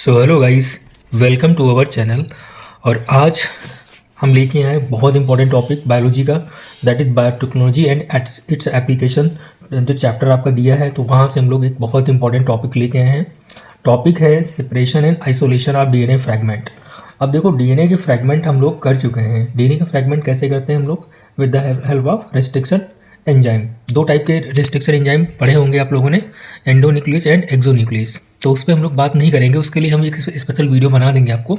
So hello guys, welcome to our channel. और आज हम लेके आए बहुत इंपॉर्टेंट टॉपिक बायोलॉजी का, that is biotechnology and its application. जो चैप्टर आपका दिया है तो वहाँ से हम लोग एक बहुत इंपॉर्टेंट टॉपिक लेके आए हैं। टॉपिक है separation and isolation of DNA fragment. अब देखो, डीएनए के फ्रैगमेंट हम लोग कर चुके हैं। डीएनए के फ्रैगमेंट कैसे करते हैं हम लोग? With the help of restriction enzyme. दो टाइप के रेस्ट्रिक्शन एंजाइम पढ़े होंगे आप लोगों ने, एंडोन्यूक्लियस एंड एक्सोन्यूक्लियस। तो उस पर हम लोग बात नहीं करेंगे, उसके लिए हम एक स्पेशल वीडियो बना देंगे आपको।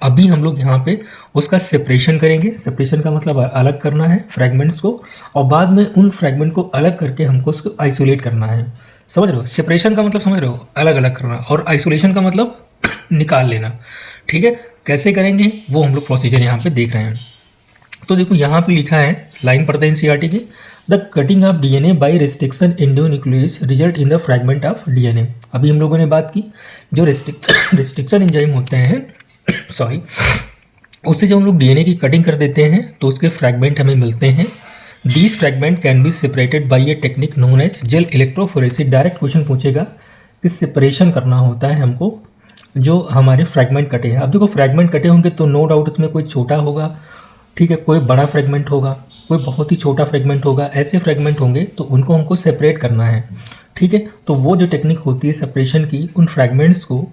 अभी हम लोग यहाँ पे उसका सेपरेशन करेंगे। सेपरेशन का मतलब अलग करना है फ्रैगमेंट्स को, और बाद में उन फ्रैगमेंट को अलग करके हमको उसको आइसोलेट करना है। समझ रहे हो? सेपरेशन का मतलब समझ रहे हो? अलग अलग करना। और आइसोलेशन का मतलब निकाल लेना। ठीक है, कैसे करेंगे वो हम लोग प्रोसीजर यहाँ पे देख रहे हैं। तो देखो, यहाँ पे लिखा है, लाइन पढ़ते हैं एनसीईआरटी की। The cutting of DNA by restriction endonuclease result in the fragment of DNA. अभी हम लोगों ने बात की, जो रेस्ट्रिक्शन एंजाइम होते हैं सॉरी, उससे जब हम लोग डीएनए की कटिंग कर देते हैं तो उसके फ्रैगमेंट हमें मिलते हैं। These fragment can be separated by a technique known as gel electrophoresis. Direct question पूछेगा कि सेपरेशन करना होता है हमको जो हमारे फ्रैगमेंट कटे हैं। अब देखो, फ्रैगमेंट कटे होंगे तो नो डाउट उसमें कोई छोटा होगा, ठीक है, कोई बड़ा फ्रेगमेंट होगा, कोई बहुत ही छोटा फ्रेगमेंट होगा। ऐसे फ्रेगमेंट होंगे तो उनको हमको सेपरेट करना है। ठीक है, तो वो जो टेक्निक होती है सेपरेशन की उन फ्रैगमेंट्स को,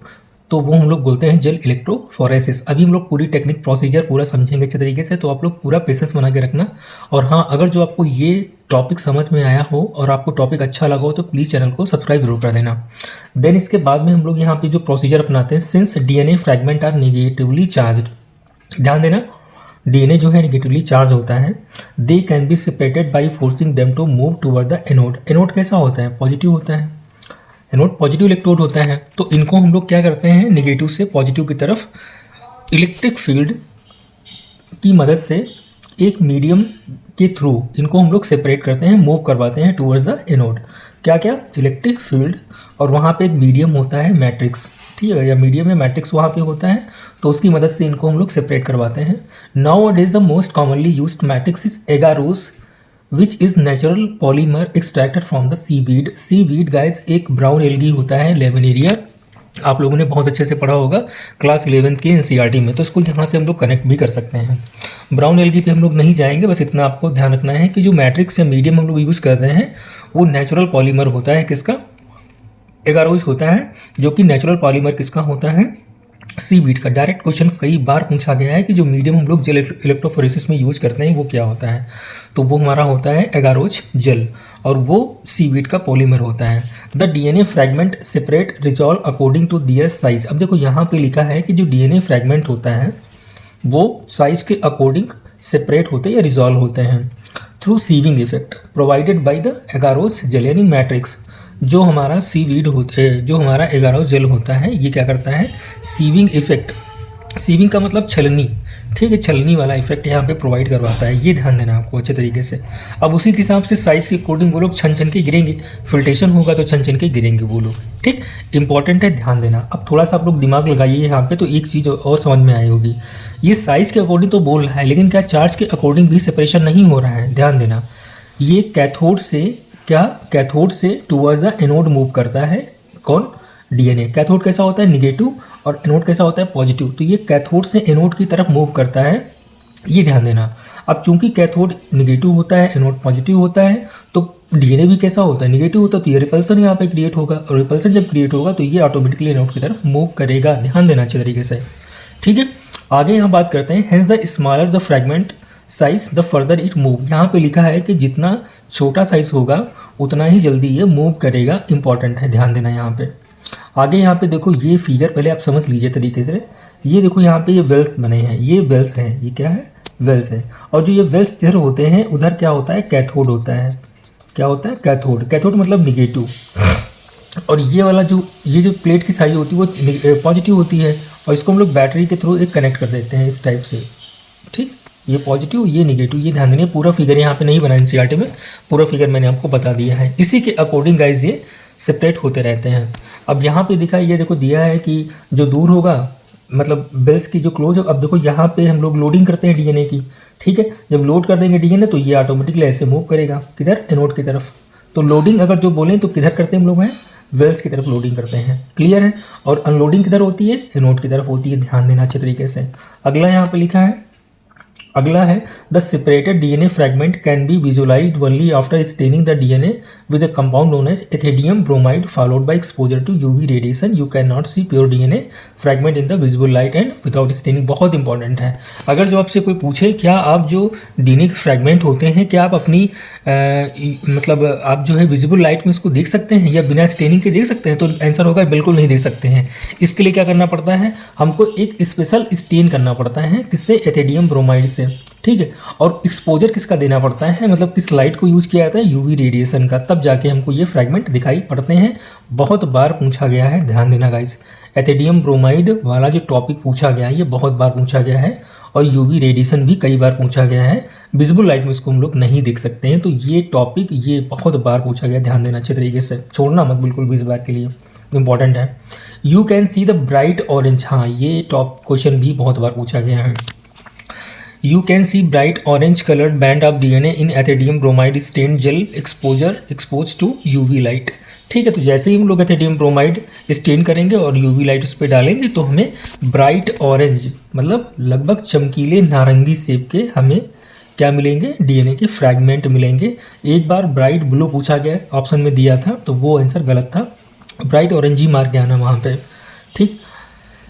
तो वो हम लोग बोलते हैं जेल इलेक्ट्रोफोरेसिस। अभी हम लोग पूरी टेक्निक प्रोसीजर पूरा समझेंगे अच्छे तरीके से, तो आप लोग पूरा पेसेंस बना के रखना। और हाँ, अगर जो आपको ये टॉपिक समझ में आया हो और आपको टॉपिक अच्छा लगा हो तो प्लीज़ चैनल को सब्सक्राइब जरूर कर देना। देन इसके बाद में हम लोग यहाँ पे जो प्रोसीजर अपनाते हैं, since DNA fragment are negatively charge, ध्यान देना, डीएनए जो है नेगेटिवली चार्ज होता है। They can be separated by forcing them to move toward the anode. Anode कैसा होता है? पॉजिटिव होता है। एनोड पॉजिटिव इलेक्ट्रोड होता है। तो इनको हम लोग क्या करते हैं, नेगेटिव से पॉजिटिव की तरफ इलेक्ट्रिक फील्ड की मदद से एक मीडियम के थ्रू इनको हम लोग सेपरेट करते हैं, मूव करवाते हैं टूवर्ड्स द एनोड। क्या क्या? इलेक्ट्रिक फील्ड, और वहाँ पे एक मीडियम होता है मैट्रिक्स, ठीक है, या मीडियम या मैट्रिक्स वहाँ पे होता है, तो उसकी मदद से इनको हम लोग सेपरेट करवाते हैं। Now it is the most commonly used matrix is agarose which is natural polymer extracted from the seaweed. Seaweed guys एक ब्राउन एल्गी होता है, लेमिनेरिया। आप लोगों ने बहुत अच्छे से पढ़ा होगा क्लास 11 की एनसीईआरटी में, तो इसको यहाँ से हम लोग कनेक्ट भी कर सकते हैं। ब्राउन एल्गी पे हम लोग नहीं जाएंगे, बस इतना आपको ध्यान रखना है कि जो मैट्रिक्स या मीडियम हम लोग यूज़ कर रहे हैं वो नेचुरल पॉलीमर होता है। किसका? एगारोस होता है, जो कि नेचुरल पॉलीमर किसका होता है? सीवीड का। डायरेक्ट क्वेश्चन कई बार पूछा गया है कि जो मीडियम हम लोग जेल इलेक्ट्रोफोरेसिस में यूज़ करते हैं वो क्या होता है, तो वो हमारा होता है एगारोस जेल, और वो सीवीड का पॉलीमर होता है। The DNA fragment separate resolve according to their size. अब देखो, यहाँ पे लिखा है कि जो डीएनए फ्रैगमेंट होता है वो साइज के अकॉर्डिंग सेपरेट होते हैं या रिजॉल्व होते हैं through sieving effect provided by the agarose gel, यानी मैट्रिक्स। जो हमारा सीवीड होता है, जो हमारा एगारोस जेल होता है, ये क्या करता है? सीविंग इफेक्ट, सीविंग का मतलब छलनी, ठीक है, छलनी वाला इफेक्ट यहाँ पे प्रोवाइड करवाता है। ये ध्यान देना आपको अच्छे तरीके से। अब उसी के हिसाब से साइज के अकॉर्डिंग वो लोग छन छन के गिरेंगे, फिल्ट्रेशन होगा तो छन छन के गिरेंगे वो लोग। ठीक, इंपॉर्टेंट है, ध्यान देना। अब थोड़ा सा आप लोग दिमाग लगाइए यहाँ पे, तो एक चीज़ और समझ में आई होगी। ये साइज के अकॉर्डिंग तो बोल रहा है, लेकिन क्या चार्ज के अकॉर्डिंग भी सेपरेशन नहीं हो रहा है? ध्यान देना, ये कैथोड से क्या, कैथोड से टूवर्ड्स द एनोड मूव करता है। कौन? डीएनए। कैथोड कैसा होता है? निगेटिव, और एनोड कैसा होता है? पॉजिटिव। तो ये कैथोड से एनोड की तरफ मूव करता है, ये ध्यान देना। अब चूंकि कैथोड निगेटिव होता है, एनोड पॉजिटिव होता है, तो डीएनए भी कैसा होता है? निगेटिव होता है, तो ये रिपल्सन यहाँ पे क्रिएट होगा, और रिपल्सन जब क्रिएट होगा तो ये ऑटोमेटिकली एनोड की तरफ मूव करेगा। ध्यान देना अच्छे तरीके से, ठीक है। आगे यहाँ बात करते हैं, hence the smaller the fragment size the further it move. यहाँ पे लिखा है कि जितना छोटा साइज होगा उतना ही जल्दी ये मूव करेगा। इंपॉर्टेंट है, ध्यान देना यहाँ पे। आगे यहाँ पे देखो, ये फिगर पहले आप समझ लीजिए तरीके से। ये देखो, यहाँ पे ये वेल्स बने हैं, ये वेल्स हैं, ये क्या है? वेल्स है। और जो ये वेल्स इधर होते हैं, उधर क्या होता है? कैथोड होता है। क्या होता है? कैथोड। कैथोड मतलब निगेटिव। और ये वाला ये जो प्लेट की साइज होती है वो पॉजिटिव होती है, और इसको हम लोग बैटरी के थ्रू एक कनेक्ट कर देते हैं इस टाइप से। ठीक, ये पॉजिटिव, ये निगेटिव, ये ध्यान देना। पूरा फिगर यहाँ पे नहीं बना एनसीईआरटी में, पूरा फिगर मैंने आपको बता दिया है। इसी के अकॉर्डिंग गाइज ये सेपरेट होते रहते हैं। अब यहाँ पे दिखा, ये देखो दिया है कि जो दूर होगा, मतलब बेल्स की जो क्लोज हो। अब देखो, यहाँ पे हम लोग लोडिंग करते हैं डीएनए की, ठीक है। जब लोड कर देंगे डीएनए तो ये ऑटोमेटिकली ऐसे मूव करेगा, किधर? एनोड की तरफ। तो लोडिंग अगर जो बोलें तो किधर करते हैं हम लोग हैं? वेल्स की तरफ लोडिंग करते हैं। क्लियर है? और अनलोडिंग किधर होती है? एनोड की तरफ होती है। ध्यान देना अच्छे तरीके से। अगला यहाँ पे लिखा है, अगला है the separated DNA fragment can be visualised only after staining the DNA with a compound known as ethidium bromide followed by exposure to UV radiation. You can not see pure DNA fragment in the visible light and without staining. बहुत important है। अगर जो आपसे कोई पूछे क्या आप जो डीएनए फ्रैगमेंट होते हैं क्या आप अपनी मतलब आप जो है विजिबल लाइट में इसको देख सकते हैं या बिना स्टेनिंग के देख सकते हैं, तो आंसर होगा बिल्कुल नहीं देख सकते हैं। इसके लिए क्या करना पड़ता है? हमको एक स्पेशल स्टेन करना पड़ता है। किससे? एथिडियम ब्रोमाइड से। ठीक है। और एक्सपोजर किसका देना पड़ता है, मतलब किस लाइट को यूज किया जाता है? यूवी रेडिएशन का। तब जाके हमको ये फ्रैगमेंट दिखाई पड़ते हैं। बहुत बार पूछा गया है, ध्यान देना गाइस। एथिडियम ब्रोमाइड वाला जो टॉपिक पूछा गया है ये बहुत बार पूछा गया है, और यूवी रेडिएशन भी कई बार पूछा गया है। विजिबल लाइट में इसको हम लोग नहीं देख सकते हैं, तो ये टॉपिक ये बहुत बार पूछा गया। ध्यान देना अच्छे तरीके से, छोड़ना मत बिल्कुल भी इस बार के लिए, इंपॉर्टेंट है। You can see the bright orange, हाँ ये टॉप क्वेश्चन भी बहुत बार पूछा गया है। You can see bright orange colored band of DNA in ethidium bromide stained gel exposed to UV light। ठीक है, तो जैसे ही हम लोग एथिडियम ब्रोमाइड स्टेन करेंगे और यूवी लाइट उस पर डालेंगे तो हमें ब्राइट ऑरेंज मतलब लगभग चमकीले नारंगी शेप के हमें क्या मिलेंगे? डीएनए के फ्रैगमेंट मिलेंगे। एक बार ब्राइट ब्लू पूछा गया, ऑप्शन में दिया था, तो वो आंसर गलत था। ब्राइट ऑरेंज ही मार के आना वहाँ पे। ठीक।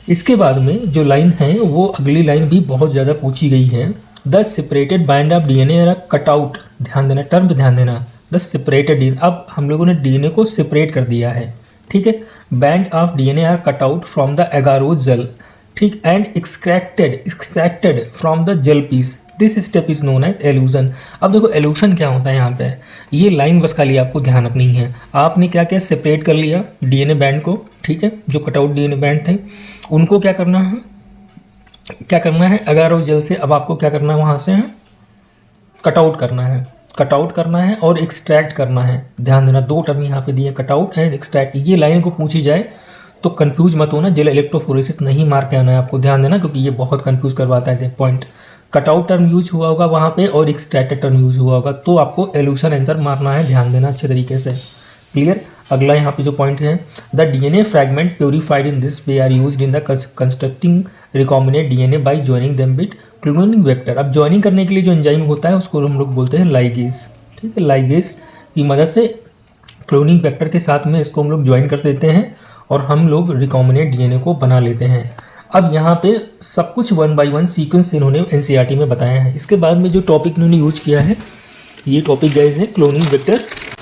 इसके बाद में जो लाइन है वो अगली लाइन भी बहुत ज़्यादा पूछी गई है। The separated band of DNA are cut out. ध्यान देना, टर्म पे ध्यान देना। द सेपरेटेड डीएनए, अब हम लोगों ने डीएनए को सेपरेट कर दिया है। ठीक है। Band of DNA are cut out from the agarose gel. ठीक। And extracted from the gel piece. This step is known as elution. अब देखो एल्यूजन क्या होता है यहाँ पे, ये लाइन बस खाली आपको ध्यान रखनी है। आपने क्या क्या सेपरेट कर लिया डीएनए बैंड को। ठीक है। जो कटआउट डीएनए बैंड थे उनको क्या करना है, क्या करना है? एगारो जेल से अब आपको क्या करना है? वहाँ से कटआउट करना है, कटआउट करना है और एक्सट्रैक्ट करना है। ध्यान देना, दो टर्म यहाँ पे दिए, कटआउट एंड एक्सट्रैक्ट। ये लाइन को पूछी जाए तो कंफ्यूज मत होना, जेल इलेक्ट्रोफोरेसिस नहीं मार के आना है आपको। ध्यान देना, क्योंकि ये बहुत कंफ्यूज करवाता है पॉइंट। कटआउट टर्म यूज हुआ होगा वहाँ पे और एक्सट्रैक्टेड टर्म यूज हुआ होगा, तो आपको एल्यूशन आंसर मारना है। ध्यान देना अच्छे तरीके से। क्लियर? अगला यहाँ पे जो पॉइंट है, the DNA fragment purified in this way are used in the constructing recombinant DNA by joining them with cloning vector. अब जॉइनिंग करने के लिए जो एंजाइम होता है उसको हम लोग बोलते हैं लाइगेज। ठीक है। लाइगेज की मदद से क्लोनिंग वेक्टर के साथ में इसको हम लोग ज्वाइन कर देते हैं और हम लोग रिकॉम्बिनेंट डीएनए को बना लेते हैं। अब यहाँ पे सब कुछ 1 by 1 सीक्वेंस इन्होंने एनसीईआरटी में बताया है। इसके बाद में जो टॉपिक इन्होंने यूज किया है, ये टॉपिक गाइस है क्लोनिंग वेक्टर